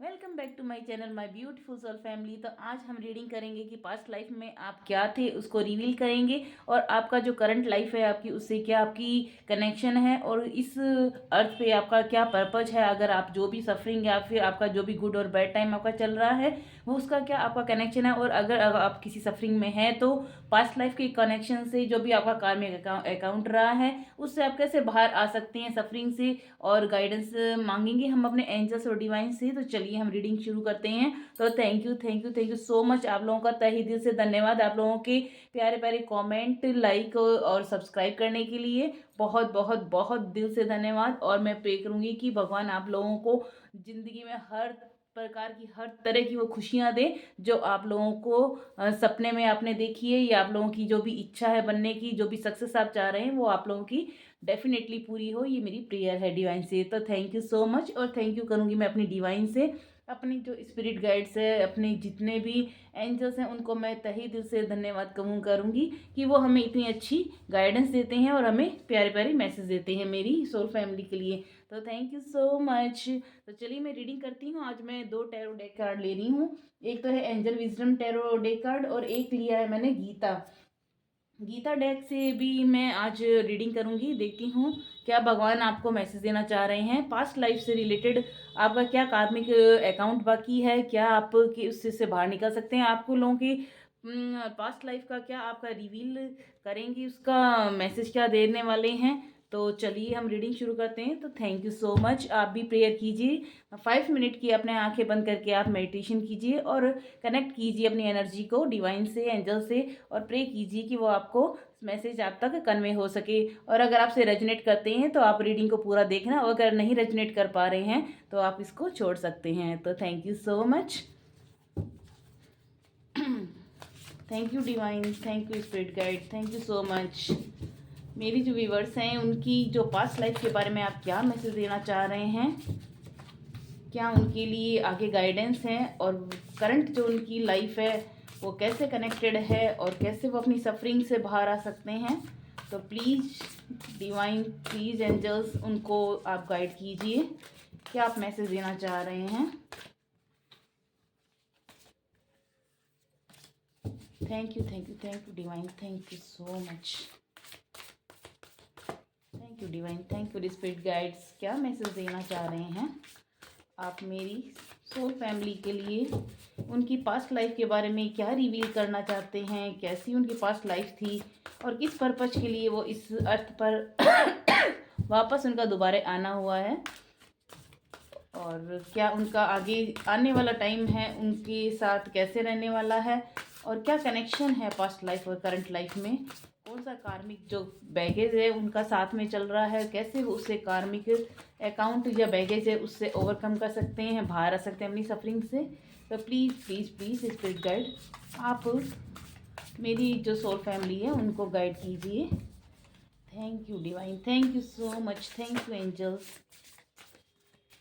Welcome back to my channel my beautiful soul family. तो आज हम रीडिंग करेंगे कि पास्ट लाइफ में आप क्या थे, उसको रिवील करेंगे और आपका जो करंट लाइफ है आपकी, उससे क्या आपकी कनेक्शन है और इस अर्थ पे आपका क्या पर्पज है। अगर आप जो भी सफरिंग या फिर आपका जो भी गुड और बैड टाइम आपका चल रहा है वो उसका क्या आपका कनेक्शन है। और अगर आप किसी सफरिंग में हैं तो पास्ट लाइफ के कनेक्शन से जो भी आपका कार्मिक अकाउंट रहा है उससे आप कैसे बाहर आ सकते हैं सफरिंग से। और गाइडेंस मांगेंगे हम अपने एंजल्स और डिवाइन से। तो चलिए हम रीडिंग शुरू करते हैं। तो thank you thank you thank you so much, आप लोगों का तहे दिल से धन्यवाद। आप लोगों के प्यारे प्यारे कमेंट, लाइक और सब्सक्राइब करने के लिए बहुत बहुत बहुत दिल से धन्यवाद। और मैं प्रे करूंगी कि भगवान आप लोगों को जिंदगी में हर प्रकार की, हर तरह की वो खुशियां दे जो आप लोगों को सपने में आपने देखी है, या आप लोगों की जो भी इच्छा है बनने की, जो भी सक्सेस आप चाह रहे हैं वो आप लोगों की डेफिनेटली पूरी हो। ये मेरी प्रेयर है डिवाइन से। तो थैंक यू सो मच। और थैंक यू करूँगी मैं अपनी डिवाइन से, अपनी जो स्पिरिट गाइड्स है, अपने जितने भी एंजल्स हैं उनको मैं तहे दिल से धन्यवाद करूँगी कि वो हमें इतनी अच्छी गाइडेंस देते हैं और हमें प्यारे प्यारे मैसेज देते हैं मेरी सोल फैमिली के लिए। तो थैंक यू सो मच। तो चलिए मैं रीडिंग करती हूँ। आज मैं दो टैरो डेक कार्ड ले रही हूँ। एक तो है angel wisdom tarot deck card और एक लिया है मैंने गीता गीता डेक से भी मैं आज रीडिंग करूंगी। देखती हूँ क्या भगवान आपको मैसेज देना चाह रहे हैं पास्ट लाइफ से रिलेटेड। आपका क्या कार्मिक अकाउंट बाकी है, क्या आप कि उससे से बाहर निकल सकते हैं। आपको लोगों की पास्ट लाइफ का क्या आपका रिवील करेंगी, उसका मैसेज क्या देने वाले हैं। तो चलिए हम रीडिंग शुरू करते हैं। तो थैंक यू सो मच। आप भी प्रेयर कीजिए 5 मिनट की, अपने आंखें बंद करके आप मेडिटेशन कीजिए और कनेक्ट कीजिए अपनी एनर्जी को डिवाइन से, एंजल से, और प्रे कीजिए कि वो आपको मैसेज आप तक कन्वे हो सके। और अगर आपसे रेजोनेट करते हैं तो आप रीडिंग को पूरा देखना, और अगर नहीं रेजोनेट कर पा रहे हैं तो आप इसको छोड़ सकते हैं। तो thank you so much. Thank you divine, thank you spirit guide, thank you so much. मेरी जो व्यूवर्स हैं उनकी जो पास्ट लाइफ के बारे में आप क्या मैसेज देना चाह रहे हैं, क्या उनके लिए आगे गाइडेंस है, और करंट जो उनकी लाइफ है वो कैसे कनेक्टेड है और कैसे वो अपनी सफरिंग से बाहर आ सकते हैं। तो प्लीज़ डिवाइन, प्लीज़ एंजल्स, उनको आप गाइड कीजिए क्या आप मैसेज देना चाह रहे हैं। Thank you thank you thank you divine, thank you so much. Thank you divine, thank you spirit guides, क्या मैसेज देना चाह रहे हैं आप मेरी सोल फैमिली के लिए। उनकी पास्ट लाइफ के बारे में क्या रिवील करना चाहते हैं, कैसी उनकी पास्ट लाइफ थी और किस पर्पज के लिए वो इस अर्थ पर वापस उनका दोबारा आना हुआ है, और क्या उनका आगे आने वाला टाइम है उनके साथ कैसे रहने वाला है, और क्या कनेक्शन है पास्ट लाइफ और करंट लाइफ में। कौन सा कार्मिक जो बैगेज है उनका साथ में चल रहा है, कैसे वो उससे कार्मिक अकाउंट या बैगेज है उससे ओवरकम कर सकते हैं, बाहर आ सकते हैं अपनी सफरिंग से। तो please please please spirit guide, आप मेरी जो सोल फैमिली है उनको गाइड कीजिए। Thank you divine, thank you so much, thank you angels,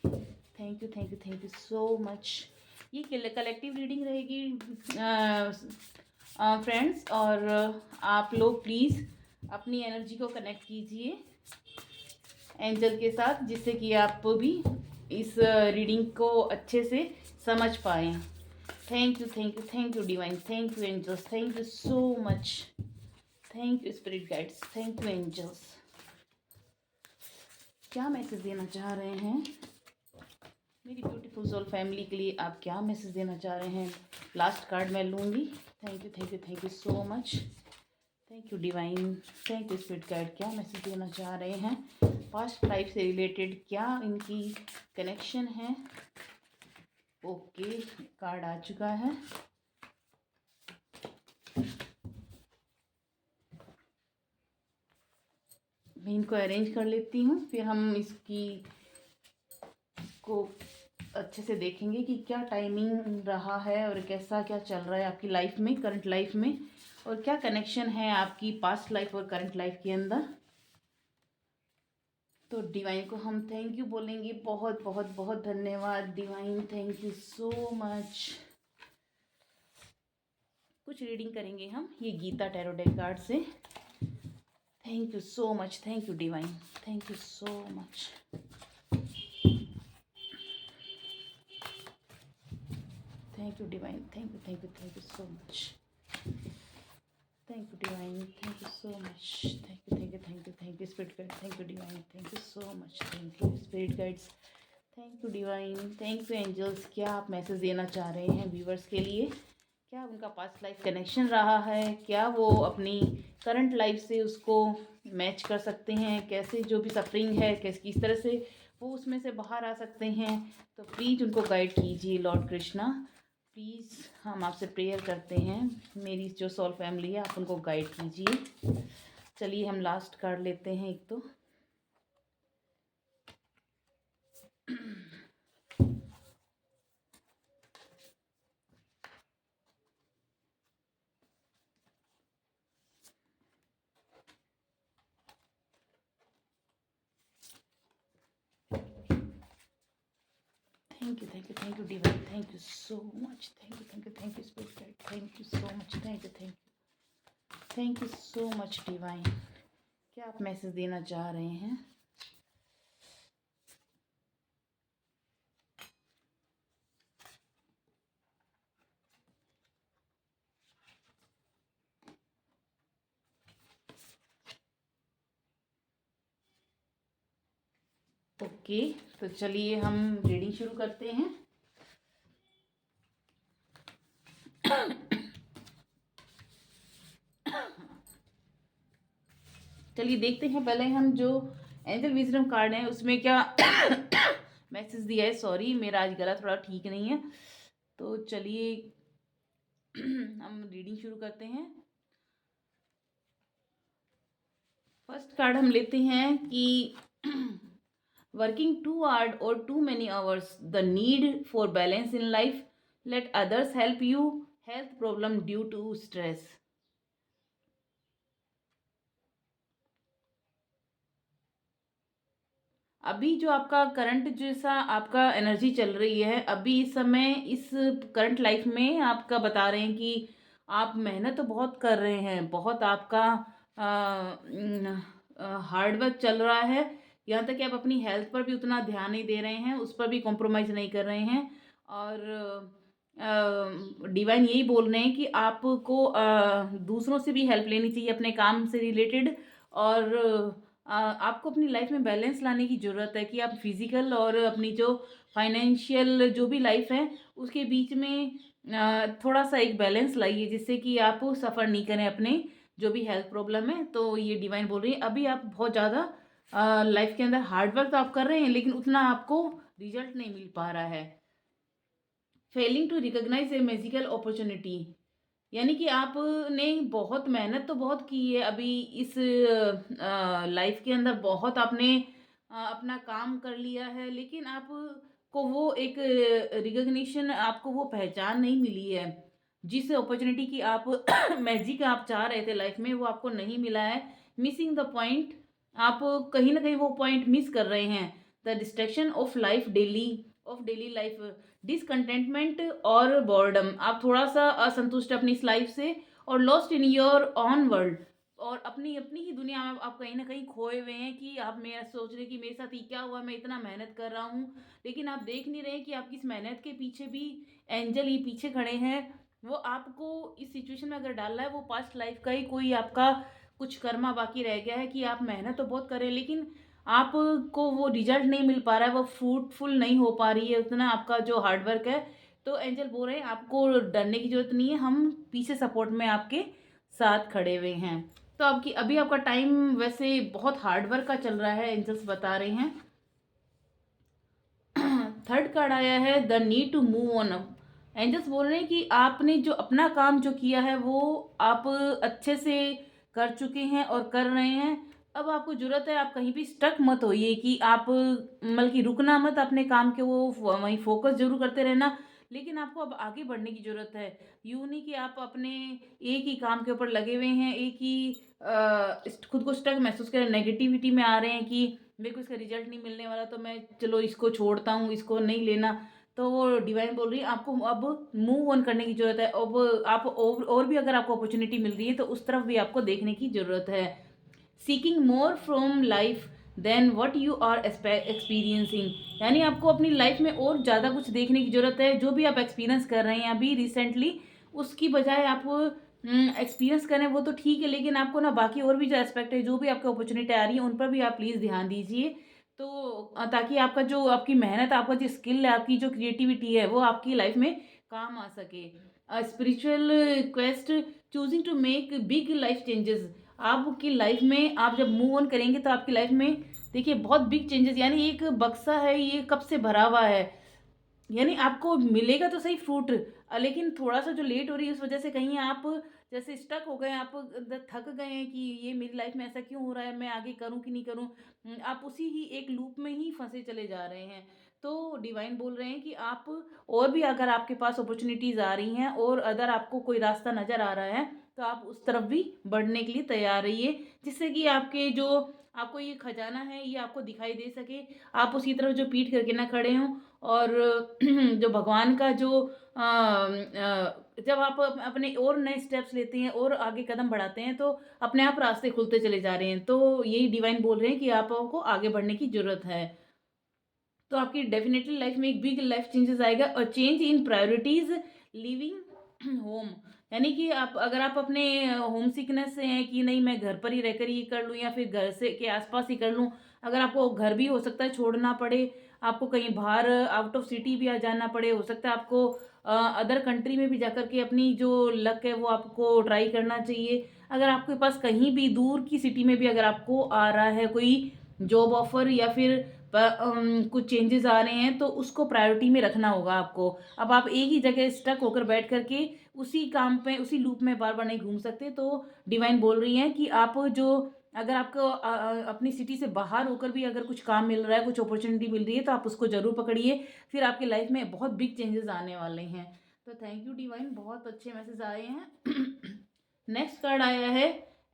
thank you thank you thank you so much. ये कलेक्टिव रीडिंग रहेगी फ्रेंड्स, और आप लोग प्लीज़ अपनी एनर्जी को कनेक्ट कीजिए एंजल के साथ, जिससे कि आप भी इस रीडिंग को अच्छे से समझ पाएँ। Thank you thank you thank you divine, thank you angels, thank you so much, thank you spirit guides, thank you angels. क्या मैसेज देना चाह रहे हैं मेरी ब्यूटीफुल सोल फैमिली के लिए, आप क्या मैसेज देना चाह रहे हैं। लास्ट कार्ड मैं लूँगी। Thank you thank you thank you so much, thank you divine, thank you spirit guide, क्या मैसेज देना चाह रहे हैं पास्ट लाइफ से रिलेटेड, क्या इनकी कनेक्शन है। ओके, कार्ड आ चुका है। मैं इनको अरेंज कर लेती हूँ, फिर हम इसकी को अच्छे से देखेंगे कि क्या टाइमिंग रहा है और कैसा क्या चल रहा है आपकी लाइफ में, करंट लाइफ में, और क्या कनेक्शन है आपकी पास्ट लाइफ और करंट लाइफ के अंदर। तो डिवाइन को हम थैंक यू बोलेंगे, बहुत बहुत बहुत धन्यवाद divine, thank you so much. कुछ रीडिंग करेंगे हम ये गीता टैरो डेक कार्ड से। Thank you so much, thank you divine, thank you so much. Thank you divine, thank you so much, thank you divine, thank you so much, thank you spirit guide, thank you divine, thank you so much, thank you spirit guides, thank you divine, thank you angels. क्या आप message देना चाह रहे हैं viewers के लिए? क्या उनका पास्ट लाइफ कनेक्शन रहा है? क्या वो अपनी करंट लाइफ से उसको मैच कर सकते हैं? कैसे जो भी सफरिंग है कैसे किस तरह से वो उसमें से बाहर आ सकते हैं? तो प्लीज़ उनको गाइड कीजिए लॉर्ड कृष्णा, प्लीज़ हम आपसे प्रेयर करते हैं। मेरी जो सोल फैमिली है आप उनको गाइड कीजिए। चलिए हम लास्ट कार्ड लेते हैं एक तो। Thank you divine, thank you so much, thank you spirit guide, thank you so much, thank you so much divine. क्या आप मैसेज देना चाह रहे हैं? ओके, तो चलिए हम रीडिंग शुरू करते हैं। चलिए देखते हैं पहले हम जो एंजल विजडम कार्ड है उसमें क्या मैसेज दिया है। सॉरी मेरा आज गला थोड़ा ठीक नहीं है, तो चलिए हम रीडिंग शुरू करते हैं। फर्स्ट कार्ड हम लेते हैं कि वर्किंग टू हार्ड और too many hours, the need for balance in life, let others help you, health problem due to stress. अभी जो आपका करंट जैसा आपका एनर्जी चल रही है अभी इस समय इस करंट लाइफ में आपका बता रहे हैं कि आप मेहनत तो बहुत कर रहे हैं, बहुत आपका हार्ड वर्क चल रहा है। यहाँ तक कि आप अपनी हेल्थ पर भी उतना ध्यान नहीं दे रहे हैं, उस पर भी कॉम्प्रोमाइज़ नहीं कर रहे हैं। और डिवाइन यही बोल रहे हैं कि आपको दूसरों से भी हेल्प लेनी चाहिए अपने काम से रिलेटेड। और आपको अपनी लाइफ में बैलेंस लाने की ज़रूरत है कि आप फिज़िकल और अपनी जो फाइनेंशियल जो भी लाइफ है उसके बीच में थोड़ा सा एक बैलेंस लाइए, जिससे कि आप सफ़र नहीं करें अपने जो भी हेल्थ प्रॉब्लम है। तो ये डिवाइन बोल रही है अभी आप बहुत ज़्यादा लाइफ के अंदर हार्ड वर्क तो आप कर रहे हैं लेकिन उतना आपको रिजल्ट नहीं मिल पा रहा है। Failing to recognize a magical opportunity, यानी कि आपने बहुत मेहनत तो बहुत की है अभी इस लाइफ के अंदर, बहुत आपने अपना काम कर लिया है लेकिन आपको वो एक रिकग्निशन, आपको वो पहचान नहीं मिली है। जिस अपॉर्चुनिटी की आप मैजिक आप चाह रहे थे लाइफ में वो आपको नहीं मिला है। मिसिंग द पॉइंट, आप कहीं ना कहीं वो पॉइंट मिस कर रहे हैं। The distraction of daily life, discontentment और बॉर्डम, आप थोड़ा सा असंतुष्ट अपनी इस लाइफ से और lost in your on world, और अपनी अपनी ही दुनिया में आप कहीं ना कहीं खोए हुए हैं कि आप मेरा सोच रहे कि मेरे साथ ये क्या हुआ, मैं इतना मेहनत कर रहा हूँ लेकिन आप देख नहीं रहे कि आपकी इस मेहनत के पीछे भी एंजल ही पीछे खड़े हैं। वो आपको इस सिचुएशन में अगर डाल रहा है वो पास्ट लाइफ का ही कोई आपका कुछ कर्मा बाकी रह गया है कि आप मेहनत तो बहुत करें लेकिन आपको वो रिजल्ट नहीं मिल पा रहा है, वो फ्रूटफुल नहीं हो पा रही है उतना आपका जो हार्डवर्क है। तो एंजल बोल रहे हैं आपको डरने की ज़रूरत नहीं है, हम पीछे सपोर्ट में आपके साथ खड़े हुए हैं। तो आपकी अभी आपका टाइम वैसे बहुत हार्डवर्क का चल रहा है, एंजल्स बता रहे हैं। थर्ड कार्ड आया है the need to move on. Angels बोल रहे हैं कि आपने जो अपना काम जो किया है वो आप अच्छे से कर चुके हैं और कर रहे हैं। अब आपको ज़रूरत है आप कहीं भी स्टक मत होइए कि आप मतलब कि रुकना मत अपने काम के, वो वहीं फोकस जरूर करते रहना लेकिन आपको अब आगे बढ़ने की ज़रूरत है। यूँ नहीं कि आप अपने एक ही काम के ऊपर लगे हुए हैं, एक ही खुद को स्टक महसूस करें, नेगेटिविटी में आ रहे हैं कि मेरे को इसका रिजल्ट नहीं मिलने वाला तो मैं चलो इसको छोड़ता हूँ, इसको नहीं लेना। तो वो डिवाइन बोल रही है आपको अब मूव ऑन करने की ज़रूरत है। अब आप और भी अगर आपको अपॉर्चुनिटी मिल रही है तो उस तरफ भी आपको देखने की ज़रूरत है। Seeking more from life than what you are experiencing. यानी आपको अपनी लाइफ में और ज़्यादा कुछ देखने की ज़रूरत है। जो भी आप एक्सपीरियंस कर रहे हैं अभी रिसेंटली, उसकी बजाय आप एक्सपीरियंस करें वो तो ठीक है, लेकिन आपको ना बाकी और भी जो एस्पेक्ट है, जो भी आपको अपॉर्चुनिटी आ रही है, उन पर भी आप प्लीज़ ध्यान दीजिए। तो ताकि आपका जो आपकी मेहनत, आपका जो स्किल है, आपकी जो क्रिएटिविटी है, वो आपकी लाइफ में काम आ सके। Spiritual quest, choosing to make big life changes. आपकी लाइफ में आप जब मूव ऑन करेंगे तो आपकी लाइफ में देखिए बहुत बिग चेंजेस, यानी एक बक्सा है ये कब से भरा हुआ है, यानी आपको मिलेगा तो सही फ्रूट, लेकिन थोड़ा सा जो लेट हो रही है उस वजह से कहीं आप जैसे स्टक हो गए, आप थक गए हैं कि ये मेरी लाइफ में ऐसा क्यों हो रहा है, मैं आगे करूं कि नहीं करूं। आप उसी ही एक लूप में ही फंसे चले जा रहे हैं। तो डिवाइन बोल रहे हैं कि आप और भी अगर आपके पास अपॉर्चुनिटीज़ आ रही हैं और अगर आपको कोई रास्ता नज़र आ रहा है तो आप उस तरफ भी बढ़ने के लिए तैयार रहिए, जिससे कि आपके जो आपको ये खजाना है ये आपको दिखाई दे सके। आप उसकी तरफ जो पीठ करके ना खड़े हों। और जो भगवान का जो जब आप अपने और नए स्टेप्स लेते हैं और आगे कदम बढ़ाते हैं तो अपने आप रास्ते खुलते चले जा रहे हैं। तो यही डिवाइन बोल रहे हैं कि आपको आगे बढ़ने की ज़रूरत है। तो आपकी डेफिनेटली लाइफ में एक बिग लाइफ चेंजेस आएगा। और change in priorities living home, यानी कि आप अगर आप अपने होम सिकनेस से हैं कि नहीं मैं घर पर ही रहकर ये कर लूँ या फिर घर से के आसपास ही कर लूँ, अगर आपको घर भी हो सकता है छोड़ना पड़े, आपको कहीं बाहर आउट ऑफ सिटी भी आ जाना पड़े, हो सकता है आपको अदर कंट्री में भी जाकर के अपनी जो लक है वो आपको ट्राई करना चाहिए। अगर आपके पास कहीं भी दूर की सिटी में भी अगर आपको आ रहा है कोई जॉब ऑफर या फिर कुछ चेंजेस आ रहे हैं तो उसको प्रायोरिटी में रखना होगा आपको। अब आप एक ही जगह स्टक होकर बैठ करके उसी काम पे उसी लूप में बार बार नहीं घूम सकते। तो डिवाइन बोल रही हैं कि आप जो अगर आपको अपनी सिटी से बाहर होकर भी अगर कुछ काम मिल रहा है, कुछ अपॉर्चुनिटी मिल रही है तो आप उसको ज़रूर पकड़िए, फिर आपकी लाइफ में बहुत बिग चेंजेस आने वाले हैं। तो थैंक यू डिवाइन, बहुत अच्छे मैसेज आए हैं। नेक्स्ट कार्ड आया है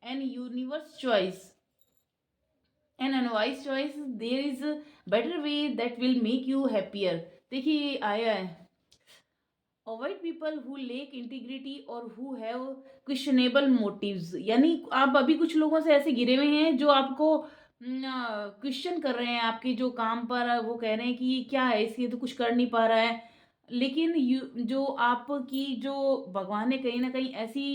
an universe choice, an unwise choice, there is better way that will make you happier. देखिए आया है avoid people who lack integrity और हु हैव क्वेश्चनेबल मोटिव्स। यानी आप अभी कुछ लोगों से ऐसे घिरे हुए हैं जो आपको क्वेश्चन कर रहे हैं आपके जो काम पर, वो कह रहे हैं कि ये क्या है, इसलिए तो कुछ कर नहीं पा रहा है। लेकिन जो आपकी जो भगवान ने कहीं ना कहीं ऐसी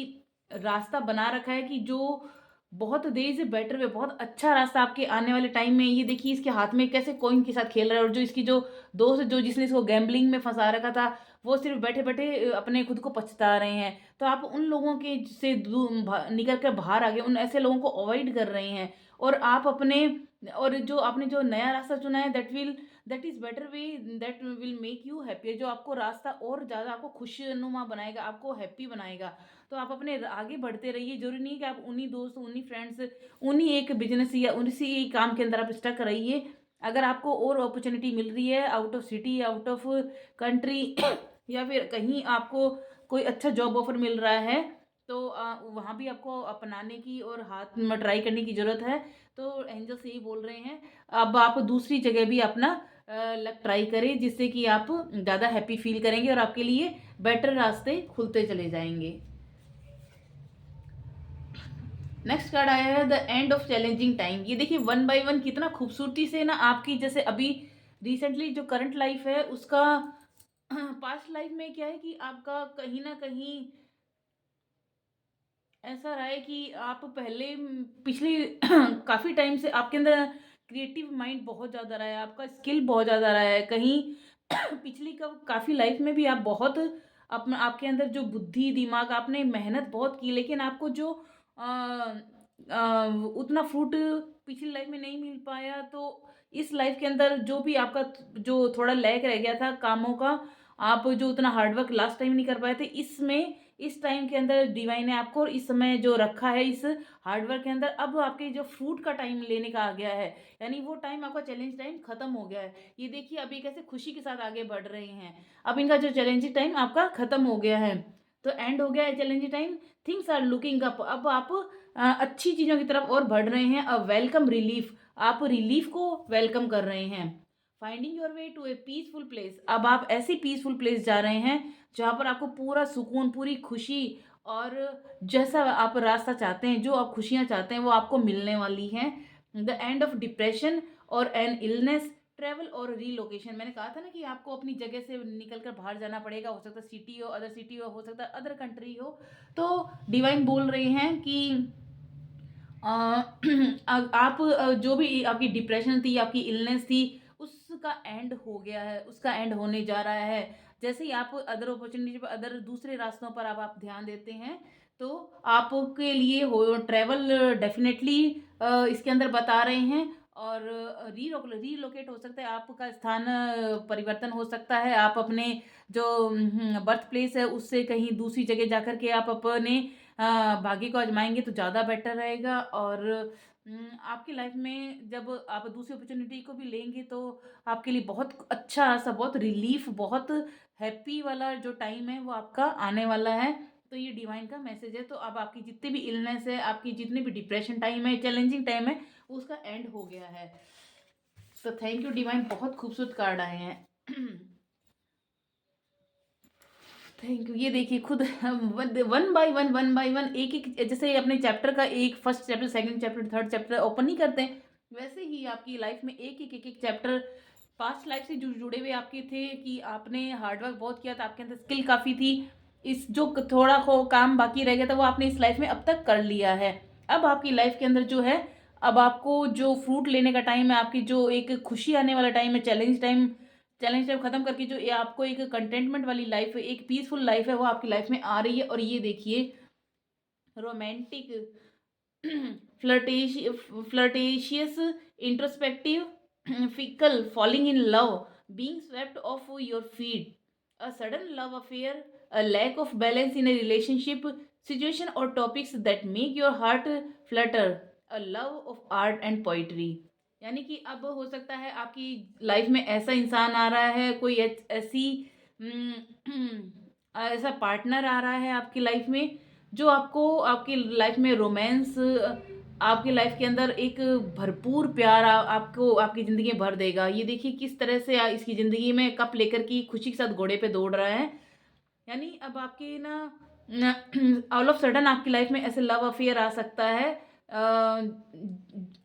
रास्ता बना रखा है कि जो बहुत देर से बेटर वे बहुत अच्छा रास्ता आपके आने वाले टाइम में। ये देखिए इसके हाथ में कैसे कॉइन के साथ खेल रहा है, और जो इसकी जो दोस्त जो जिसने इसको गैम्बलिंग में फंसा रखा था वो सिर्फ बैठे बैठे अपने खुद को पछता रहे हैं। तो आप उन लोगों के से निकल कर बाहर आ गए, उन ऐसे लोगों को अवॉइड कर रहे हैं। और आप अपने और जो आपने जो नया रास्ता चुना है that is better way that will make you happier, जो आपको रास्ता और ज़्यादा आपको खुशनुमा बनाएगा, आपको हैप्पी बनाएगा। तो आप अपने आगे बढ़ते रहिए। जरूरी नहीं है कि आप उन्हीं दोस्त, उन्हीं फ्रेंड्स, उन्हीं एक बिजनेस या उसी काम के अंदर आप स्टक रहिए। अगर आपको और अपॉर्चुनिटी मिल रही है out of city, out of country या फिर कहीं आपको कोई अच्छा जॉब ऑफर मिल रहा है तो वहाँ भी आपको अपनाने की और हाथ में ट्राई करने की ज़रूरत है। तो एंजल्स यही बोल रहे हैं अब आप दूसरी जगह भी अपना लक ट्राई करें, जिससे कि आप ज़्यादा हैप्पी फील करेंगे और आपके लिए बेटर रास्ते खुलते चले जाएंगे। नेक्स्ट कार्ड आया है the end of challenging time. ये देखिए वन बाय वन कितना खूबसूरती से ना आपकी जैसे अभी रिसेंटली जो करंट लाइफ है उसका पास्ट लाइफ में क्या है कि आपका कहीं ना कहीं ऐसा रहा है कि आप पहले पिछले काफ़ी टाइम से आपके अंदर क्रिएटिव माइंड बहुत ज़्यादा रहा है, आपका स्किल बहुत ज़्यादा रहा है। कहीं पिछली काफ़ी लाइफ में भी आप बहुत अपना आपके अंदर जो बुद्धि दिमाग आपने मेहनत बहुत की, लेकिन आपको जो अ, उतना फ्रूट पिछली लाइफ में नहीं मिल पाया। तो इस लाइफ के अंदर जो भी आपका जो थोड़ा लैक रह गया था कामों का, आप जो उतना हार्डवर्क लास्ट टाइम नहीं कर पाए थे, इसमें इस टाइम के अंदर डिवाइन ने आपको इस समय जो रखा है इस हार्डवर्क के अंदर, अब आपके जो फ्रूट का टाइम लेने का आ गया है। यानी वो टाइम आपका चैलेंज टाइम खत्म हो गया है। ये देखिए अभी कैसे खुशी के साथ आगे बढ़ रहे हैं। अब इनका जो चैलेंजिंग टाइम आपका खत्म हो गया है, तो एंड हो गया है challenging time. Things are looking up, अब आप अच्छी चीज़ों की तरफ और बढ़ रहे हैं। अ वेलकम रिलीफ, आप रिलीफ को वेलकम कर रहे हैं। Finding your way to a peaceful place, अब आप ऐसी पीसफुल प्लेस जा रहे हैं जहाँ पर आपको पूरा सुकून, पूरी खुशी और जैसा आप रास्ता चाहते हैं, जो आप खुशियाँ चाहते हैं वो आपको मिलने वाली हैं। द एंड ऑफ डिप्रेशन और एन इलनेस, ट्रैवल और रीलोकेशन। मैंने कहा था ना कि आपको अपनी जगह से निकल कर बाहर जाना पड़ेगा, हो सकता है सिटी हो सकता है अदर कंट्री हो। तो डिवाइन बोल रहे हैं कि अ, आप जो भी आपकी डिप्रेशन थी, आपकी इलनेस थी, उसका एंड हो गया है, उसका एंड होने जा रहा है। जैसे ही आप अदर अपॉर्चुनिटी पर, अदर दूसरे रास्तों पर आप ध्यान देते हैं, तो आपके लिए हो ट्रैवल डेफिनेटली इसके अंदर बता रहे हैं। और रीलोकेट हो सकता है, आपका स्थान परिवर्तन हो सकता है। आप अपने जो बर्थ प्लेस है उससे कहीं दूसरी जगह जाकर के आप अपने भाग्य को आजमाएंगे तो ज़्यादा बेटर रहेगा। और आपकी लाइफ में जब आप दूसरी अपॉर्चुनिटी को भी लेंगे तो आपके लिए बहुत अच्छा सा, बहुत रिलीफ, बहुत हैप्पी वाला जो टाइम है वो आपका आने वाला है। तो ये डिवाइन का मैसेज है। तो अब आपकी जितनी भी इलनेस है, आपकी जितने भी डिप्रेशन टाइम है, चैलेंजिंग टाइम है, उसका एंड हो गया है। तो थैंक यू डिवाइन, बहुत खूबसूरत कार्ड आए हैं। Thank you. ये देखिए खुद वन बाय वन एक एक, जैसे अपने चैप्टर का एक first chapter, second chapter, third chapter open नहीं करते हैं, वैसे ही आपकी लाइफ में एक एक चैप्टर पास्ट लाइफ से जुड़े हुए आपके थे कि आपने हार्डवर्क बहुत किया था, आपके अंदर स्किल काफ़ी थी। इस जो थोड़ा हो काम बाकी रह गया था वो आपने इस लाइफ में अब तक कर लिया है। अब आपकी लाइफ के अंदर जो है, अब आपको जो फ्रूट लेने का टाइम है, आपकी जो एक खुशी आने वाला टाइम है, चैलेंज टाइम खत्म करके जो ये आपको एक कंटेंटमेंट वाली लाइफ है, एक पीसफुल लाइफ है, वो आपकी लाइफ में आ रही है। और ये देखिए romantic, flirtatious, introspective, fickle, falling in love, being swept off your feet, a sudden love affair, a lack of balance in a relationship situation or topics that make your heart flutter, a love of art and poetry। यानी कि अब हो सकता है आपकी life में ऐसा इंसान आ रहा है, कोई ऐसी ऐसा पार्टनर आ रहा है आपकी लाइफ में जो आपको आपकी लाइफ में रोमांस, आपकी लाइफ के अंदर एक भरपूर प्यार आपको आपकी ज़िंदगी में भर देगा। ये देखिए किस तरह से इसकी ज़िंदगी में कप लेकर की खुशी के साथ घोड़े पे दौड़ रहा है। यानी अब आपके ना ऑल ऑफ सडन आपकी लाइफ में ऐसे लव अफेयर आ सकता है,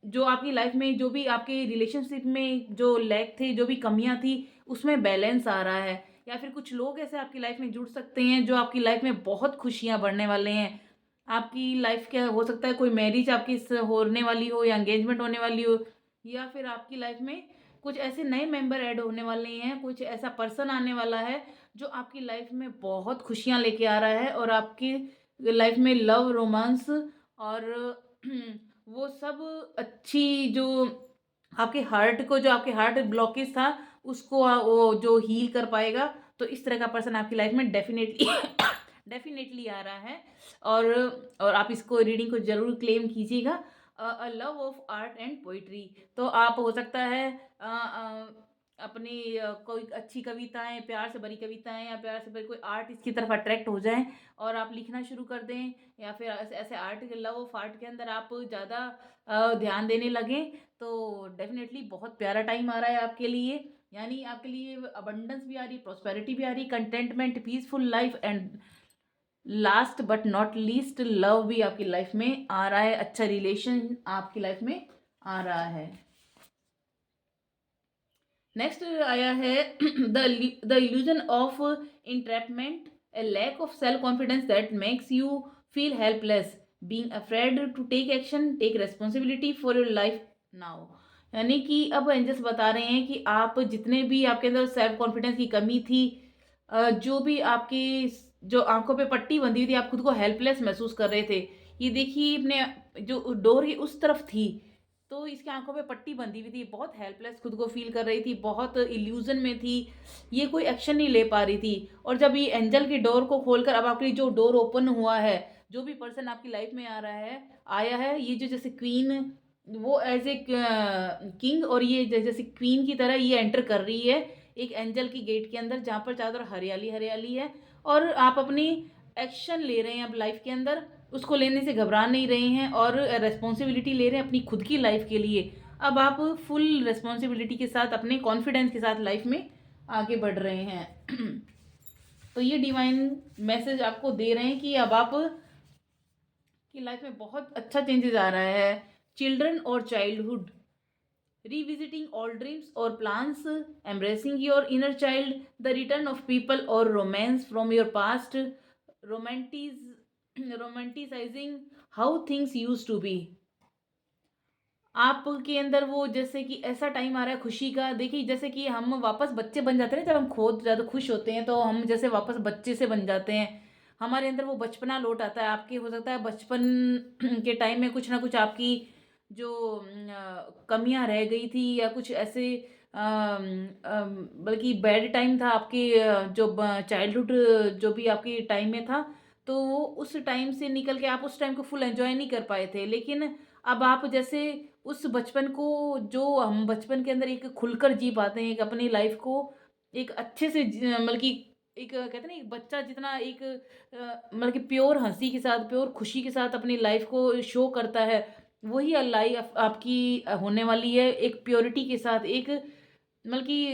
जो आपकी लाइफ में जो भी आपके रिलेशनशिप में जो लैक थे, जो भी कमियां थी, उसमें बैलेंस आ रहा है। या फिर कुछ लोग ऐसे आपकी लाइफ में जुड़ सकते हैं जो आपकी लाइफ में बहुत खुशियां बढ़ने वाले हैं। आपकी लाइफ क्या हो सकता है, कोई मैरिज आपकी होने वाली हो या एंगेजमेंट होने वाली हो, या फिर आपकी लाइफ में कुछ ऐसे नए मेंबर ऐड होने वाले हैं, कुछ ऐसा पर्सन आने वाला है जो आपकी लाइफ में बहुत खुशियाँ लेके आ रहा है। और आपकी लाइफ में लव, रोमांस और वो सब अच्छी जो आपके हार्ट को, जो आपके हार्ट ब्लॉकेज था उसको वो जो हील कर पाएगा। तो इस तरह का पर्सन आपकी लाइफ में डेफिनेटली डेफिनेटली आ रहा है। और और आप इसको रीडिंग को ज़रूर क्लेम कीजिएगा। A love of art and poetry. तो आप हो सकता है अपनी कोई अच्छी कविताएं, प्यार से भरी कविताएं या प्यार से भरी कोई आर्ट इसकी तरफ अट्रैक्ट हो जाएं और आप लिखना शुरू कर दें, या फिर ऐसे ऐसे आर्ट के, लव ऑफ आर्ट के अंदर आप ज़्यादा ध्यान देने लगें। तो डेफिनेटली बहुत प्यारा टाइम आ रहा है आपके लिए। यानी आपके लिए अबंडेंस भी आ रही, प्रॉस्पेरिटी भी आ रही, contentment, peaceful life and last but not least love भी आपकी लाइफ में आ रहा है। अच्छा रिलेशन आपकी लाइफ में आ रहा है। नेक्स्ट आया है the illusion of entrapment, a lack of self confidence that makes you feel helpless, being afraid to take action, take responsibility for your life now. यानी कि अब एंजल्स बता रहे हैं कि आप जितने भी आपके अंदर सेल्फ कॉन्फिडेंस की कमी थी, जो भी आपकी जो आंखों पे पट्टी बंधी हुई थी, आप खुद को हेल्पलेस महसूस कर रहे थे। ये देखिए अपने जो डोर की उस तरफ थी, तो इसकी आंखों पे पट्टी बंधी हुई थी, बहुत हेल्पलेस खुद को फील कर रही थी, बहुत इल्यूजन में थी, ये कोई एक्शन नहीं ले पा रही थी। और जब ये एंजल की डोर को खोलकर अब आपके लिए जो डोर ओपन हुआ है, जो भी पर्सन आपकी लाइफ में आ रहा है, आया है, ये जो जैसे क्वीन, वो एज ए किंग, और ये जैसे क्वीन की तरह ये एंटर कर रही है एक एंजल की गेट के अंदर, जहाँ पर चारों तरफ हरियाली हरियाली है। और आप अपनी एक्शन ले रहे हैं अब लाइफ के अंदर, उसको लेने से घबरा नहीं रहे हैं और रेस्पॉन्सिबिलिटी ले रहे हैं अपनी खुद की लाइफ के लिए। अब आप फुल रेस्पॉन्सिबिलिटी के साथ, अपने कॉन्फिडेंस के साथ लाइफ में आगे बढ़ रहे हैं। तो ये डिवाइन मैसेज आपको दे रहे हैं कि अब आप की लाइफ में बहुत अच्छा चेंजेस आ रहा है। children or childhood, revisiting all dreams or plans, embracing your inner child, the return of people or romance from your past, romanticizing how things used to be। आपके अंदर वो जैसे कि ऐसा टाइम आ रहा है खुशी का, देखिए जैसे कि हम वापस बच्चे बन जाते हैं ना, जब हम खुद ज़्यादा खुश होते हैं तो हम जैसे वापस बच्चे से बन जाते हैं, हमारे अंदर वो बचपना लौट आता है। आपके हो सकता है बचपन के टाइम में कुछ ना कुछ आपकी जो कमियां रह गई थी या कुछ ऐसे बल्कि बैड टाइम था आपके, जो चाइल्डहुड जो भी आपके टाइम में था, तो वो उस टाइम से निकल के आप उस टाइम को फुल एंजॉय नहीं कर पाए थे। लेकिन अब आप जैसे उस बचपन को, जो हम बचपन के अंदर एक खुलकर जी पाते हैं, एक अपनी लाइफ को एक अच्छे से मतलब कि एक कहते हैं ना, एक बच्चा जितना एक मतलब कि प्योर हंसी के साथ, प्योर खुशी के साथ अपनी लाइफ को शो करता है, वही लाइफ आपकी होने वाली है, एक प्योरिटी के साथ, एक मतलब कि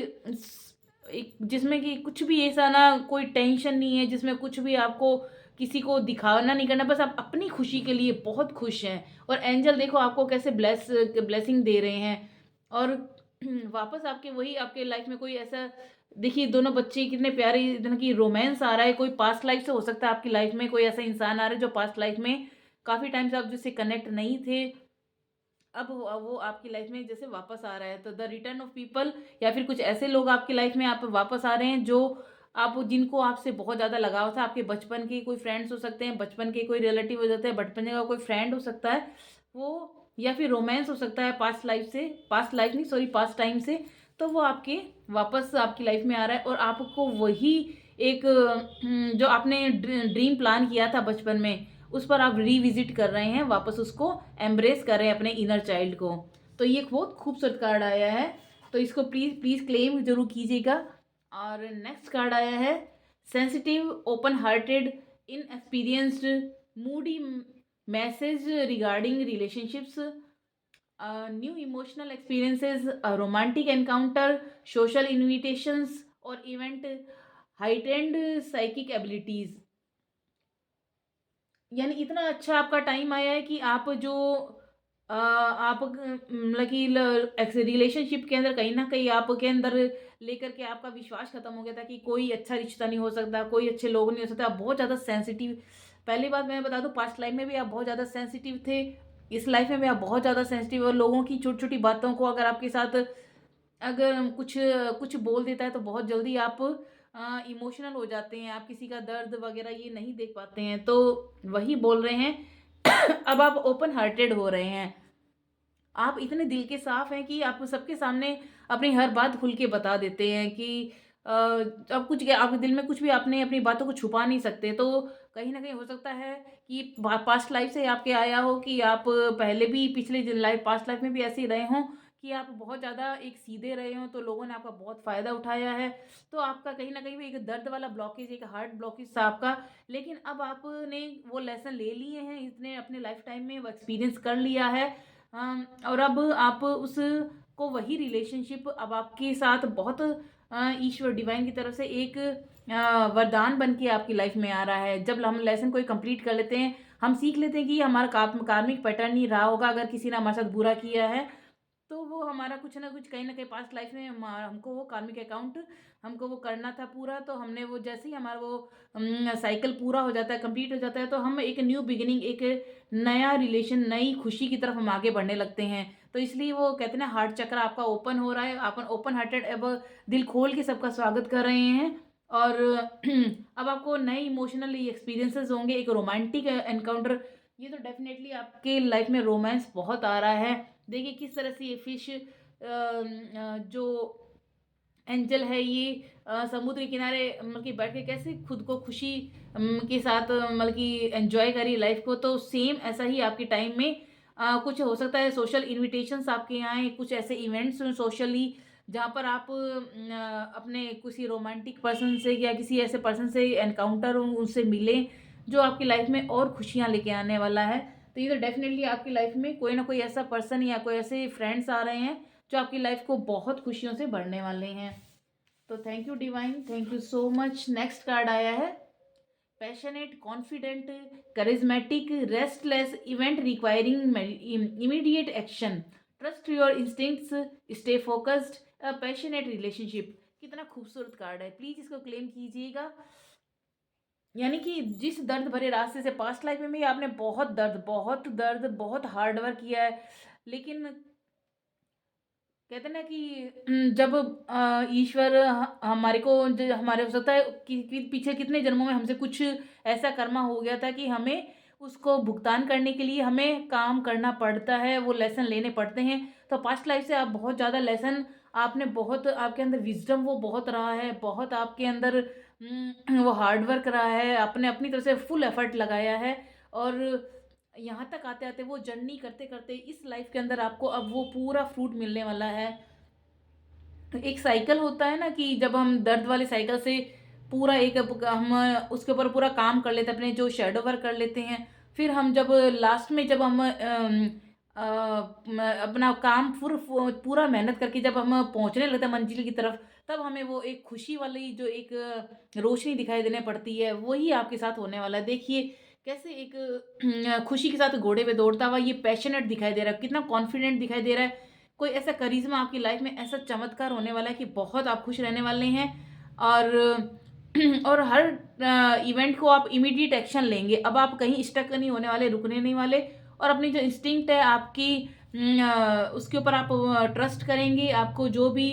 एक जिसमें कि कुछ भी ऐसा ना, कोई टेंशन नहीं है, जिसमें कुछ भी आपको किसी को दिखाना नहीं करना, बस आप अपनी खुशी के लिए बहुत खुश हैं। और एंजल देखो आपको कैसे ब्लेसिंग दे रहे हैं। और वापस आपके वही आपके लाइफ में कोई ऐसा, देखिए दोनों बच्चे कितने प्यारे, इतना कि रोमांस आ रहा है, कोई पास्ट लाइफ से हो सकता है आपकी लाइफ में कोई ऐसा इंसान आ रहा है जो पास्ट लाइफ में काफ़ी टाइम से आप जिससे कनेक्ट नहीं थे, अब वो आपकी लाइफ में जैसे वापस आ रहा है। तो द रिटर्न ऑफ पीपल, या फिर कुछ ऐसे लोग आपकी लाइफ में आप वापस आ रहे हैं जो आप, जिनको आपसे बहुत ज़्यादा लगाव था, आपके बचपन के कोई फ्रेंड्स हो सकते हैं, बचपन के कोई रिलेटिव हो जाते हैं, बचपन का कोई फ्रेंड हो सकता है वो, या फिर रोमांस हो सकता है पास्ट लाइफ से, पास्ट लाइफ नहीं सॉरी पास्ट टाइम से। तो वो आपके वापस आपकी लाइफ में आ रहा है, और आपको वही एक जो आपने ड्रीम प्लान किया था बचपन में, उस पर आप रिविजिट कर रहे हैं, वापस उसको एम्ब्रेस कर रहे हैं अपने इनर चाइल्ड को। तो ये बहुत खूबसूरत कार्ड आया है, तो इसको प्लीज़ प्लीज़ क्लेम जरूर कीजिएगा। और नेक्स्ट कार्ड आया है sensitive, open hearted, inexperienced, moody message regarding relationships, new emotional experiences, romantic encounter, social invitations और इवेंट, हाइटेंड साइकिक एबिलिटीज़। यानी इतना अच्छा आपका टाइम आया है कि आप जो आप मतलब कि रिलेशनशिप के अंदर कहीं ना कहीं आपके अंदर लेकर के आपका विश्वास खत्म हो गया था कि कोई अच्छा रिश्ता नहीं हो सकता, कोई अच्छे लोग नहीं हो सकते, आप बहुत ज़्यादा सेंसिटिव। पहली बात मैं बता दूं, पास्ट लाइफ में भी आप बहुत ज़्यादा सेंसिटिव थे, इस लाइफ में भी आप बहुत ज़्यादा सेंसिटिव, और लोगों की छोटी छोटी बातों को अगर आपके साथ अगर कुछ कुछ बोल देता है तो बहुत जल्दी आप इमोशनल हो जाते हैं, आप किसी का दर्द वगैरह ये नहीं देख पाते हैं। तो वही बोल रहे हैं अब आप ओपन हार्टेड हो रहे हैं, आप इतने दिल के साफ हैं कि आप सबके सामने अपनी हर बात खुल के बता देते हैं कि अब कुछ आपके दिल में कुछ भी आपने अपनी बातों को छुपा नहीं सकते। तो कहीं ना कहीं हो सकता है कि पास्ट लाइफ से आपके आया हो कि आप पहले भी पिछले लाइफ पास्ट लाइफ में भी ऐसे ही रहे हों कि आप बहुत ज़्यादा एक सीधे रहे हों, तो लोगों ने आपका बहुत फ़ायदा उठाया है। तो आपका कहीं ना कहीं भी एक दर्द वाला ब्लॉकेज, एक हार्ट ब्लॉकेज था आपका, लेकिन अब आपने वो लेसन ले लिए हैं, इतने अपने लाइफ टाइम में वो एक्सपीरियंस कर लिया है। और अब आप उस को वही रिलेशनशिप अब आपके साथ बहुत ईश्वर डिवाइन की तरफ से एक वरदान बन के आपकी लाइफ में आ रहा है। जब हम लेसन कोई कंप्लीट कर लेते हैं, हम सीख लेते हैं कि हमारा कार्मिक पैटर्न ही रहा होगा, अगर किसी ने हमारे साथ बुरा किया है तो वो हमारा कुछ ना कुछ कहीं ना कहीं पास्ट लाइफ में हमको वो कार्मिक अकाउंट हमको वो करना था पूरा। तो हमने वो जैसे ही हमारा वो साइकिल पूरा हो जाता है, कंप्लीट हो जाता है, तो हम एक न्यू बिगिनिंग, एक नया रिलेशन, नई खुशी की तरफ हम आगे बढ़ने लगते हैं। तो इसलिए वो कहते हैं ना, हार्ट चक्र आपका ओपन हो रहा है, आप ओपन हार्टेड अब दिल खोल के सबका स्वागत कर रहे हैं। और अब आपको नए इमोशनल एक्सपीरियंसेस होंगे, एक रोमांटिक एनकाउंटर, ये तो डेफिनेटली आपके लाइफ में रोमांस बहुत आ रहा है। देखिए किस तरह से ये फिश जो एंजल है ये समुद्र के किनारे मतलब कि बैठ के कैसे खुद को खुशी के साथ मतलब कि एंजॉय करी लाइफ को, तो सेम ऐसा ही आपके टाइम में कुछ हो सकता है सोशल इनविटेशंस आपके यहाँ हैं, कुछ ऐसे इवेंट्स सोशली जहाँ पर आप अपने किसी रोमांटिक पर्सन से या किसी ऐसे पर्सन से एनकाउंटर उनसे मिलें जो आपकी लाइफ में और खुशियाँ लेके आने वाला है। तो ये तो डेफिनेटली आपकी लाइफ में कोई ना कोई ऐसा पर्सन या कोई ऐसे फ्रेंड्स आ रहे हैं जो आपकी लाइफ को बहुत खुशियों से भरने वाले हैं। तो thank you divine, thank you so much. Next card आया है passionate, confident, charismatic, restless, event requiring immediate action, trust your instincts, stay focused, a passionate relationship. कितना खूबसूरत कार्ड है, प्लीज इसको क्लेम कीजिएगा। यानी कि जिस दर्द भरे रास्ते से पास्ट लाइफ में भी आपने बहुत हार्ड वर्क किया है, लेकिन कहते हैं ना कि जब ईश्वर हमारे को हमारे हो सकता है कि पीछे कितने जन्मों में हमसे कुछ ऐसा कर्मा हो गया था कि हमें उसको भुगतान करने के लिए हमें काम करना पड़ता है, वो लेसन लेने पड़ते हैं। तो पास्ट लाइफ से आप बहुत ज़्यादा लेसन, आपने बहुत, आपके अंदर विजडम वो बहुत रहा है, बहुत आपके अंदर वो हार्ड वर्क रहा है, आपने अपनी तरफ से फुल एफर्ट लगाया है। और यहाँ तक आते आते वो जर्नी करते करते इस लाइफ के अंदर आपको अब वो पूरा फ्रूट मिलने वाला है। तो एक साइकिल होता है ना कि जब हम दर्द वाले साइकिल से पूरा एक हम उसके ऊपर पूरा काम कर लेते हैं, अपने जो शेडो वर्क कर लेते हैं, फिर हम जब लास्ट में जब हम अपना काम पूरा मेहनत करके जब हम पहुंचने लगते हैं मंजिल की तरफ, तब हमें वो एक खुशी वाली जो एक रोशनी दिखाई देने पड़ती है, वही आपके साथ होने वाला है। देखिए कैसे एक खुशी के साथ घोड़े पे दौड़ता हुआ ये पैशनेट दिखाई दे रहा है, कितना कॉन्फिडेंट दिखाई दे रहा है। कोई ऐसा करिश्मा आपकी लाइफ में ऐसा चमत्कार होने वाला है कि बहुत आप खुश रहने वाले हैं। और और हर इवेंट को आप इमीडिएट एक्शन लेंगे, अब आप कहीं स्टक नहीं होने वाले, रुकने नहीं वाले। और अपनी जो इंस्टिंक्ट है आपकी, उसके ऊपर आप ट्रस्ट करेंगे, आपको जो भी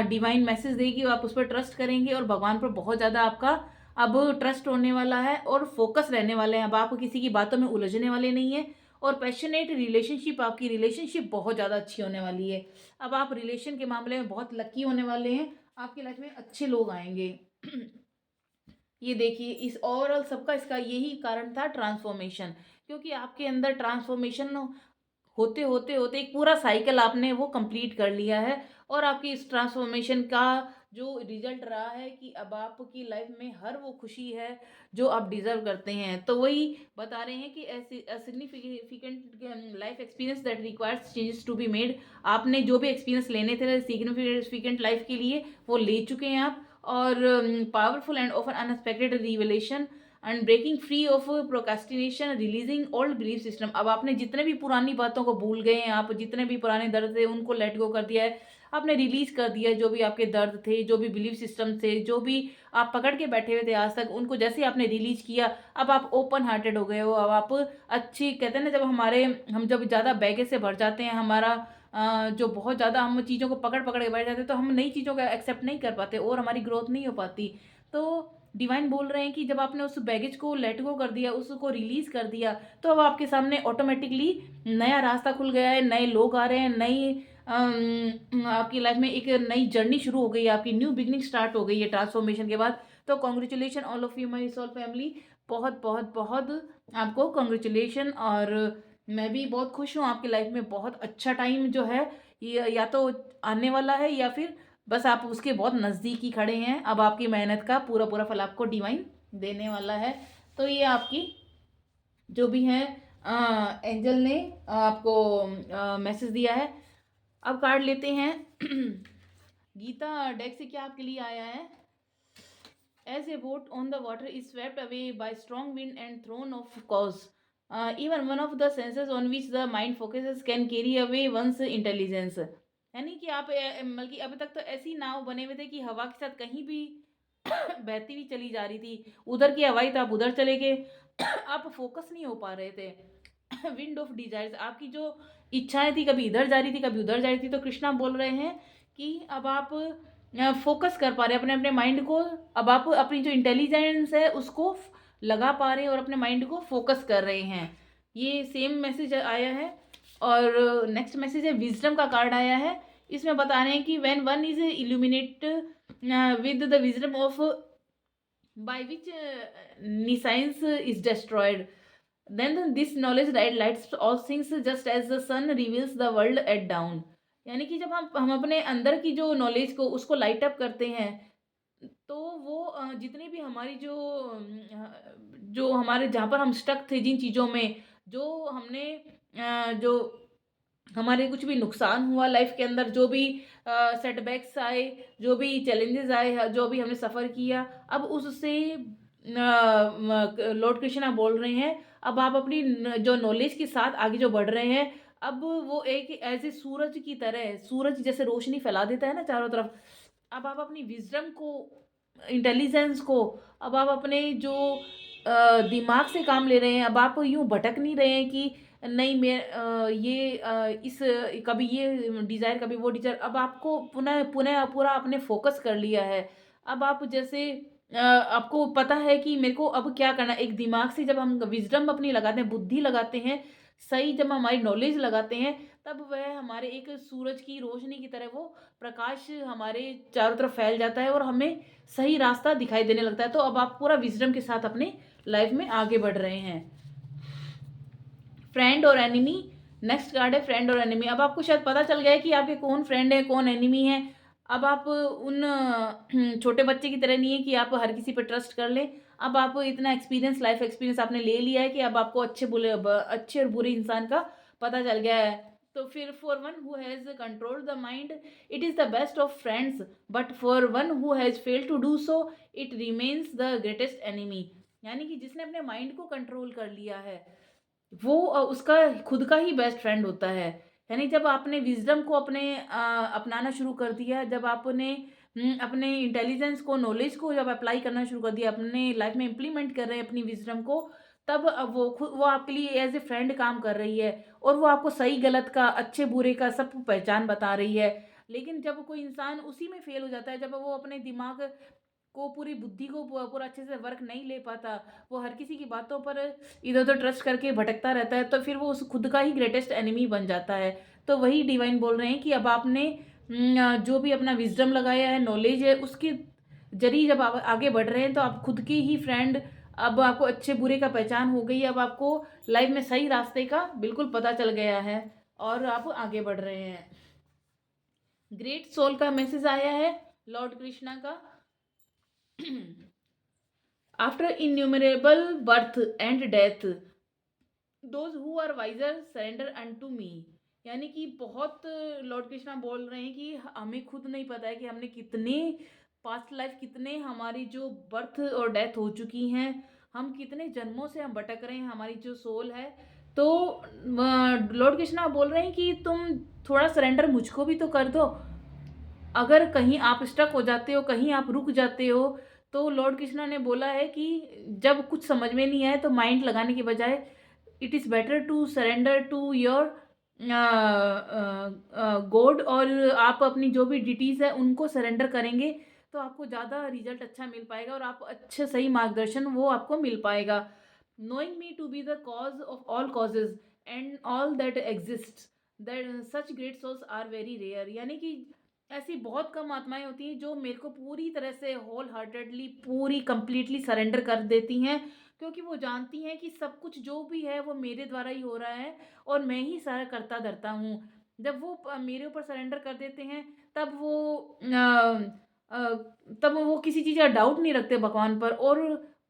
डिवाइन मैसेज देगी वो आप उस पर ट्रस्ट करेंगे, और भगवान पर बहुत ज़्यादा आपका अब ट्रस्ट होने वाला है और फोकस रहने वाले हैं। अब आप किसी की बातों में उलझने वाले नहीं हैं। और पैशनेट रिलेशनशिप, आपकी रिलेशनशिप बहुत ज़्यादा अच्छी होने वाली है। अब आप रिलेशन के मामले में बहुत लकी होने वाले हैं, आपकी लाइफ में अच्छे लोग आएंगे। ये देखिए इस ओवरऑल सबका इसका यही कारण था, ट्रांसफॉर्मेशन। क्योंकि आपके अंदर ट्रांसफॉर्मेशन होते होते होते एक पूरा साइकिल आपने वो कंप्लीट कर लिया है। और आपकी इस ट्रांसफॉर्मेशन का जो रिजल्ट रहा है कि अब आपकी लाइफ में हर वो खुशी है जो आप डिजर्व करते हैं। तो वही बता रहे हैं कि ऐसी significant life experience that requires changes to be made. आपने जो भी एक्सपीरियंस लेने थे सिग्निफिकेंट लाइफ के लिए, वो ले चुके हैं आप। और powerful and often unexpected revelation and breaking free of procrastination, releasing old belief system. अब आपने जितने भी पुरानी बातों को भूल गए हैं, आप जितने भी पुराने दर्द थे उनको लेट गो कर दिया है, आपने रिलीज कर दिया है। जो भी आपके दर्द थे, जो भी बिलीफ सिस्टम थे, जो भी आप पकड़ के बैठे हुए थे आज तक, उनको जैसे आपने रिलीज किया, अब आप ओपन हार्टेड हो गए हो। अब आप अच्छी, कहते हैं ना, जब हम जब ज़्यादा बैगेज से भर जाते हैं, हमारा जो बहुत ज़्यादा हम चीज़ों को पकड़ पकड़ के बैठ जाते हैं, तो हम नई चीज़ों को एक्सेप्ट नहीं कर पाते और हमारी ग्रोथ नहीं हो पाती। तो डिवाइन बोल रहे हैं कि जब आपने उस बैगेज को लेट गो कर दिया, उसको रिलीज कर दिया, तो अब आपके सामने ऑटोमेटिकली नया रास्ता खुल गया है, नए लोग आ रहे हैं, नई आपकी लाइफ में एक नई जर्नी शुरू हो गई है, आपकी न्यू बिगनिंग स्टार्ट हो गई है ट्रांसफॉर्मेशन के बाद। तो congratulation all of you my soul family, बहुत बहुत बहुत आपको कॉन्ग्रेचुलेशन। और मैं भी बहुत खुश हूँ, आपकी लाइफ में बहुत अच्छा टाइम जो है ये या तो आने वाला है, या फिर बस आप उसके बहुत नज़दीक ही खड़े हैं। अब आपकी मेहनत का पूरा पूरा फल आपको डिवाइन देने वाला है। तो ये आपकी जो भी है एंजल ने आपको मैसेज दिया है। अब कार्ड लेते हैं। गीता डेक से क्या आपके लिए आया है? As a boat on the water is swept away by strong wind and thrown off course, even one of the senses on which the mind focuses can carry away one's intelligence. यानी कि आप बल्कि अभी तक तो ऐसी नाव बने हुए थे कि हवा के साथ कहीं भी बहती हुई चली जा रही थी, उधर की हवाई तो आप उधर चले गए। आप फोकस नहीं हो पा रहे थे। विंड ऑफ डिजायर्स, आपकी जो इच्छाएं थी कभी इधर जा रही थी कभी उधर जा रही थी। तो कृष्णा बोल रहे हैं कि अब आप फोकस कर पा रहे हैं अपने अपने माइंड को। अब आप अपनी जो इंटेलिजेंस है उसको लगा पा रहे हैं और अपने माइंड को फोकस कर रहे हैं। ये सेम मैसेज आया है। और नेक्स्ट मैसेज है, विजडम का कार्ड आया है। इसमें बता रहे हैं कि when one is illuminate with the wisdom of by which nescience is destroyed, then this knowledge lights all things just as the sun reveals the world at dawn। यानी कि जब हम अपने अंदर की जो नॉलेज को उसको लाइट अप करते हैं, तो वो जितनी भी हमारी जो हमारे जहाँ पर हम स्टक थे जिन चीज़ों में, जो हमने जो हमारे कुछ भी नुकसान हुआ लाइफ के अंदर, जो भी सेटबैक्स आए, जो भी चैलेंजेस आए, जो भी हमने सफ़र किया, अब उससे लॉर्ड कृष्णा बोल रहे हैं, अब आप अपनी जो नॉलेज के साथ आगे जो बढ़ रहे हैं, अब वो एक ऐसे सूरज की तरह है, सूरज जैसे रोशनी फैला देता है ना चारों तरफ, अब आप अपनी विजडम को, इंटेलिजेंस को, अब आप अपने जो दिमाग से काम ले रहे हैं, अब आप यूं भटक नहीं रहे हैं कि नहीं मैं इस कभी ये डिज़ायर कभी वो डिज़ायर, अब आपको पुनः पुनः पूरा आपने फोकस कर लिया है। अब आप जैसे आपको पता है कि मेरे को अब क्या करना है। एक दिमाग से जब हम विजडम अपनी लगाते हैं, बुद्धि लगाते हैं, सही जब हमारी नॉलेज लगाते हैं, तब वह हमारे एक सूरज की रोशनी की तरह वो प्रकाश हमारे चारों तरफ फैल जाता है और हमें सही रास्ता दिखाई देने लगता है। तो अब आप पूरा विजडम के साथ अपने लाइफ में आगे बढ़ रहे हैं। फ्रेंड और एनिमी, नेक्स्ट कार्ड है फ्रेंड और एनिमी। अब आपको शायद पता चल गया है कि आपके कौन फ्रेंड है कौन एनिमी है। अब आप उन छोटे बच्चे की तरह नहीं है कि आप हर किसी पर ट्रस्ट कर लें। अब आप इतना एक्सपीरियंस, लाइफ एक्सपीरियंस आपने ले लिया है कि अब आपको अच्छे और बुरे इंसान का पता चल गया है। तो फिर for one who has control the mind it is the best of friends, but for one who has fail to do so it remains the greatest enemy. यानी कि जिसने अपने माइंड को कंट्रोल कर लिया है, वो उसका खुद का ही बेस्ट फ्रेंड होता है। यानी जब आपने विज़डम को अपनाना शुरू कर दिया, जब आपने अपने इंटेलिजेंस को, नॉलेज को जब अप्लाई करना शुरू कर दिया, अपने लाइफ में इम्प्लीमेंट कर रहे हैं अपनी विज़डम को, तब अब वो आपके लिए एज़ ए फ्रेंड काम कर रही है और वो आपको सही गलत का, अच्छे बुरे का सब पहचान बता रही है। लेकिन जब कोई इंसान उसी में फ़ेल हो जाता है, जब वो अपने दिमाग को, पूरी बुद्धि को पूरा अच्छे से वर्क नहीं ले पाता, वो हर किसी की बातों पर इधर-उधर ट्रस्ट करके भटकता रहता है, तो फिर वो उस खुद का ही ग्रेटेस्ट एनिमी बन जाता है। तो वही डिवाइन बोल रहे हैं कि अब आपने जो भी अपना विज़डम लगाया है, नॉलेज है, उसके ज़रिए जब आप आगे बढ़ रहे हैं, तो आप खुद के ही फ्रेंड, अब आपको अच्छे-बुरे का पहचान हो गई है, अब आपको लाइफ में सही रास्ते का बिल्कुल पता चल गया है और आप आगे बढ़ रहे हैं। ग्रेट सोल का मैसेज आया है लॉर्ड कृष्णा का। After innumerable birth and death those who are wiser surrender unto me. यानी कि बहुत लॉर्ड कृष्णा बोल रहे हैं कि हमें खुद नहीं पता है कि हमने कितने पास्ट लाइफ, कितने हमारी जो बर्थ और डेथ हो चुकी हैं, हम कितने जन्मों से हम भटक रहे हैं, हमारी जो सोल है। तो लॉर्ड कृष्णा बोल रहे हैं कि तुम थोड़ा सरेंडर मुझको भी तो कर दो। अगर कहीं आप स्टक हो जाते हो, कहीं आप रुक जाते हो, तो लॉर्ड कृष्णा ने बोला है कि जब कुछ समझ में नहीं आए तो माइंड लगाने के बजाय it is better to surrender to your god, और आप अपनी जो भी डिटीज़ है उनको सरेंडर करेंगे तो आपको ज़्यादा रिजल्ट अच्छा मिल पाएगा और आप अच्छे सही मार्गदर्शन वो आपको मिल पाएगा। Knowing me to be the cause of all causes and all that exist, that such great souls are very rare. यानी कि ऐसी बहुत कम आत्माएं होती हैं जो मेरे को पूरी तरह से होल हार्टेडली, पूरी कंप्लीटली सरेंडर कर देती हैं, क्योंकि वो जानती हैं कि सब कुछ जो भी है वो मेरे द्वारा ही हो रहा है और मैं ही सारा करता धरता हूँ। जब वो मेरे ऊपर सरेंडर कर देते हैं, तब अ, तब वो किसी चीज़ का डाउट नहीं रखते भगवान पर, और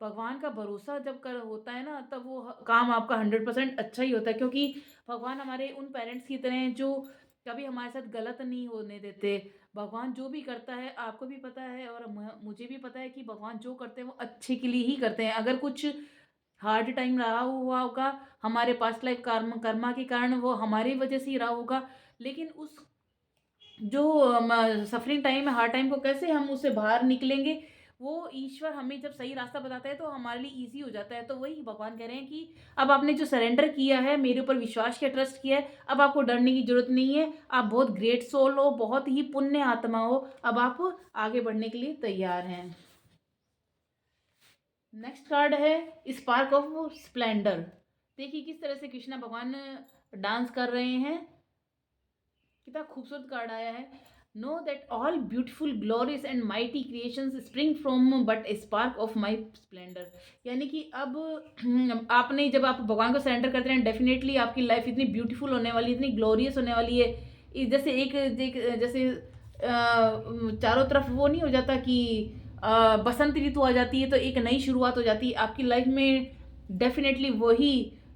भगवान का भरोसा जब कर होता है ना, तब वो काम आपका 100% अच्छा ही होता है, क्योंकि भगवान हमारे उन पेरेंट्स की तरह हैं जो कभी हमारे साथ गलत नहीं होने देते। भगवान जो भी करता है आपको भी पता है और मुझे भी पता है कि भगवान जो करते हैं वो अच्छे के लिए ही करते हैं। अगर कुछ हार्ड टाइम रहा हुआ होगा हमारे पास्ट लाइफ कर्मा के कारण, वो हमारी वजह से ही रहा होगा, लेकिन उस जो सफरिंग टाइम है, हार्ड टाइम को कैसे हम उससे बाहर निकलेंगे, वो ईश्वर हमें जब सही रास्ता बताता है तो हमारे लिए ईजी हो जाता है। तो वही भगवान कह रहे हैं कि अब आपने जो सरेंडर किया है, मेरे ऊपर विश्वास किया, ट्रस्ट किया है, अब आपको डरने की जरूरत नहीं है। आप बहुत ग्रेट सोल हो, बहुत ही पुण्य आत्मा हो, अब आप आगे बढ़ने के लिए तैयार हैं। नेक्स्ट कार्ड है स्पार्क ऑफ स्प्लेंडर। देखिए किस तरह से कृष्णा भगवान डांस कर रहे हैं, कितना खूबसूरत कार्ड आया है। Know that all beautiful glorious and mighty creations spring from but A spark of my Splendor. यानी कि अब आपने जब आप भगवान को सरेंडर करते हैं, डेफिनेटली आपकी लाइफ इतनी ब्यूटीफुल होने वाली है, इतनी ग्लोरियस होने वाली है। जैसे जैसे चारों तरफ वो नहीं हो जाता कि बसंत ऋतु आ जाती है तो एक नई शुरुआत हो जाती है आपकी लाइफ में। डेफिनेटली वही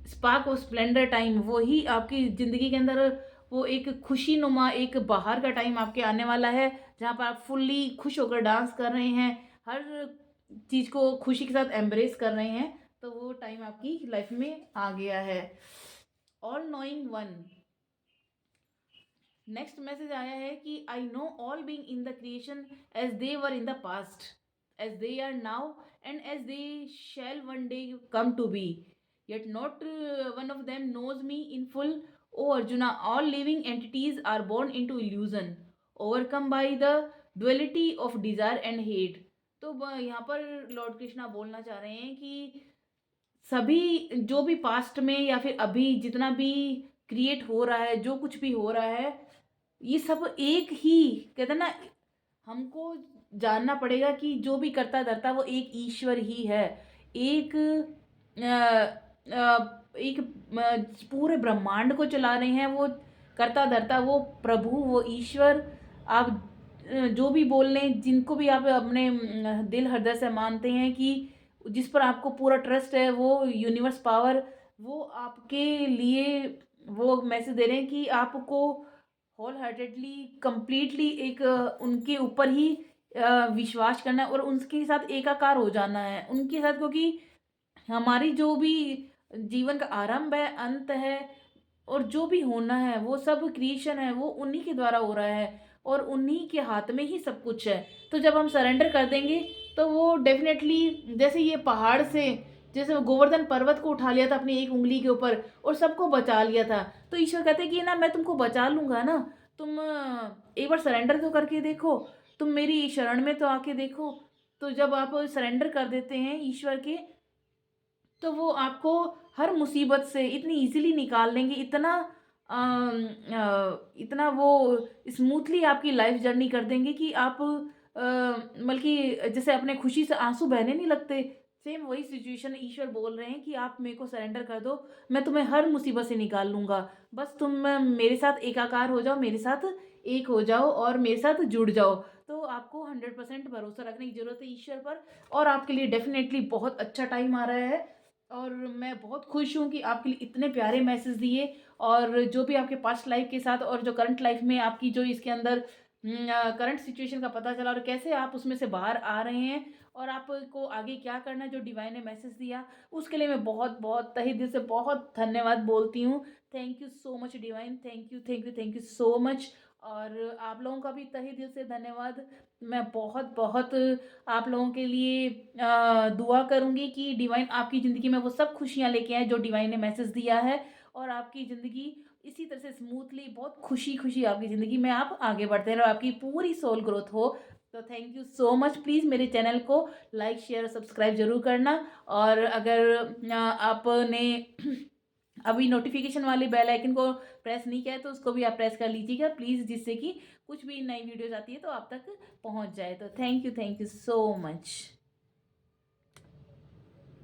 स्पार्क ऑफ स्प्लेंडर टाइम, वही आपकी ज़िंदगी के अंदर वो एक खुशी नुमा एक बाहर का टाइम आपके आने वाला है, जहाँ पर आप फुल्ली खुश होकर डांस कर रहे हैं। हर चीज़ को खुशी के साथ एम्ब्रेस कर रहे हैं, तो वो टाइम आपकी लाइफ में आ गया है। All knowing one, next message आया है कि I know all being in the creation as they were in the past, as they are now, and as they shall one day come to be, yet not one of them knows me in full. O Arjuna, all living entities are born into illusion, overcome by the duality of desire and hate. तो यहाँ पर Lord Krishna बोलना चाह रहे हैं कि सभी जो भी पास्ट में या फिर अभी जितना भी क्रिएट हो रहा है, जो कुछ भी हो रहा है, ये सब एक ही, कहते हैं ना, हमको जानना पड़ेगा कि जो भी करता धरता वो एक ईश्वर ही है। एक एक पूरे ब्रह्मांड को चला रहे हैं वो करता धरता वो प्रभु, वो ईश्वर। आप जो भी बोल लें, जिनको भी आप अपने दिल हृदय से मानते हैं कि जिस पर आपको पूरा ट्रस्ट है, वो यूनिवर्स पावर, वो आपके लिए वो मैसेज दे रहे हैं कि आपको होल हार्टेडली कंप्लीटली एक उनके ऊपर ही विश्वास करना है और उनके साथ एकाकार हो जाना है उनके साथ, क्योंकि हमारी जो भी जीवन का आरंभ है, अंत है, और जो भी होना है वो सब क्रिएशन है, वो उन्हीं के द्वारा हो रहा है और उन्हीं के हाथ में ही सब कुछ है। तो जब हम सरेंडर कर देंगे तो वो डेफिनेटली, जैसे ये पहाड़ से, जैसे वो गोवर्धन पर्वत को उठा लिया था अपनी एक उंगली के ऊपर और सबको बचा लिया था, तो ईश्वर कहते हैं कि ना मैं तुमको बचा लूँगा ना, तुम एक बार सरेंडर तो करके देखो, तुम मेरी शरण में तो आके देखो। तो जब आप सरेंडर कर देते हैं ईश्वर के, तो वो आपको हर मुसीबत से इतनी इजीली निकाल लेंगे, इतना इतना वो स्मूथली आपकी लाइफ जर्नी कर देंगे कि आप बल्कि जैसे अपने खुशी से आंसू बहने नहीं लगते, सेम वही सिचुएशन ईश्वर बोल रहे हैं कि आप मेरे को सरेंडर कर दो, मैं तुम्हें हर मुसीबत से निकाल लूँगा, बस तुम मेरे साथ एकाकार हो जाओ, मेरे साथ एक हो जाओ और मेरे साथ जुड़ जाओ। तो आपको 100% भरोसा रखने की ज़रूरत है ईश्वर पर, और आपके लिए डेफिनेटली बहुत अच्छा टाइम आ रहा है। और मैं बहुत खुश हूँ कि आपके लिए इतने प्यारे मैसेज दिए, और जो भी आपके पास्ट लाइफ के साथ और जो करंट लाइफ में आपकी जो इसके अंदर करंट सिचुएशन का पता चला और कैसे आप उसमें से बाहर आ रहे हैं और आपको आगे क्या करना है, जो डिवाइन ने मैसेज दिया, उसके लिए मैं बहुत बहुत तहे दिल से बहुत धन्यवाद बोलती हूँ। Thank you so much divine, thank you thank you thank you so much. और आप लोगों का भी तहे दिल से धन्यवाद। मैं बहुत बहुत आप लोगों के लिए दुआ करूँगी कि डिवाइन आपकी ज़िंदगी में वो सब खुशियाँ लेके आए जो डिवाइन ने मैसेज दिया है, और आपकी ज़िंदगी इसी तरह से स्मूथली बहुत खुशी खुशी आपकी ज़िंदगी में आप आगे बढ़ते रहो, आपकी पूरी सोल ग्रोथ हो। तो thank you so much. Please मेरे चैनल को लाइक शेयर और सब्सक्राइब ज़रूर करना, और अगर आपने अभी नोटिफिकेशन वाले बेल आइकन को प्रेस नहीं किया है तो उसको भी आप प्रेस कर लीजिएगा प्लीज़, जिससे कि कुछ भी नई वीडियोज़ आती है तो आप तक पहुंच जाए। तो थैंक यू सो मच।